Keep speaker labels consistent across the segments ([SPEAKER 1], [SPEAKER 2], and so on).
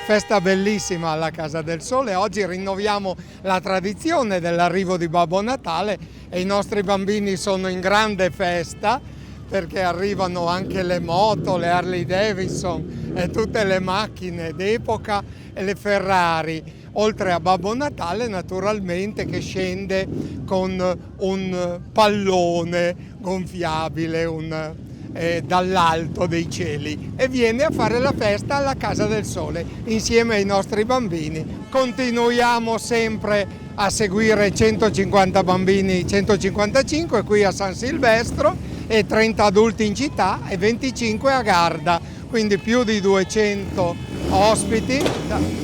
[SPEAKER 1] festa bellissima alla Casa del Sole. Oggi rinnoviamo la tradizione dell'arrivo di Babbo Natale e i nostri bambini sono in grande festa perché arrivano anche le moto, le Harley Davidson e tutte le macchine d'epoca e le Ferrari, oltre a Babbo Natale naturalmente che scende con un pallone gonfiabile dall'alto dei cieli e viene a fare la festa alla Casa del Sole insieme ai nostri bambini. Continuiamo sempre a seguire 150 bambini, 155 qui a San Silvestro e 30 adulti in città e 25 a Garda, quindi più di 200 ospiti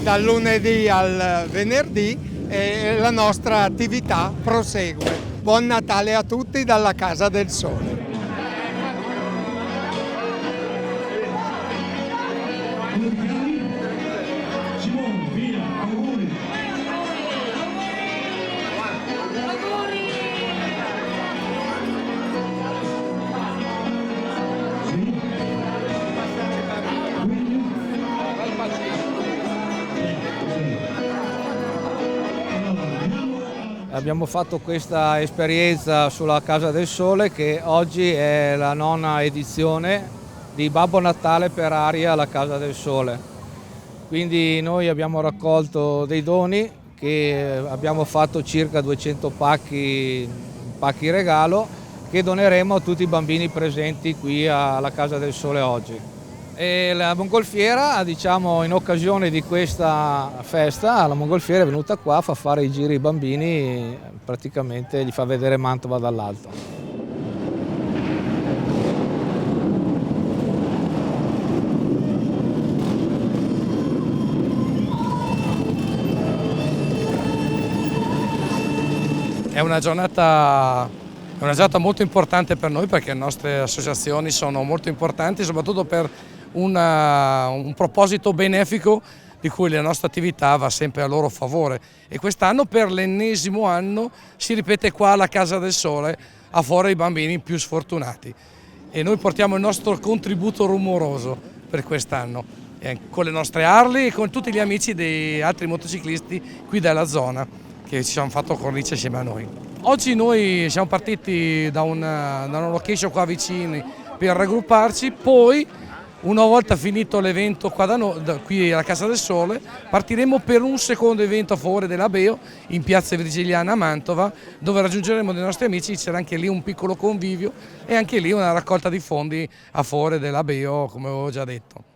[SPEAKER 1] dal lunedì al venerdì e la nostra attività prosegue. Buon Natale a tutti dalla Casa del Sole.
[SPEAKER 2] Abbiamo fatto questa esperienza sulla Casa del Sole che oggi è la 9ª edizione di Babbo Natale per aria alla Casa del Sole. Quindi noi abbiamo raccolto dei doni, che abbiamo fatto circa 200 pacchi regalo che doneremo a tutti i bambini presenti qui alla Casa del Sole oggi. E la mongolfiera, diciamo, in occasione di questa festa, la mongolfiera è venuta qua, fa fare i giri ai bambini, praticamente gli fa vedere Mantova dall'alto.
[SPEAKER 3] È una giornata molto importante per noi perché le nostre associazioni sono molto importanti, soprattutto per un proposito benefico di cui la nostra attività va sempre a loro favore. E quest'anno per l'ennesimo anno si ripete qua alla Casa del Sole a favore dei bambini più sfortunati. E noi portiamo il nostro contributo rumoroso per quest'anno, con le nostre Harley e con tutti gli amici dei altri motociclisti qui della zona che ci hanno fatto cornice assieme a noi. Oggi noi siamo partiti da una location qua vicini per raggrupparci, poi una volta finito l'evento qui alla Casa del Sole partiremo per un secondo evento a favore della Beo in piazza Virgiliana a Mantova, dove raggiungeremo dei nostri amici, c'era anche lì un piccolo convivio e anche lì una raccolta di fondi a favore della Beo, come avevo già detto.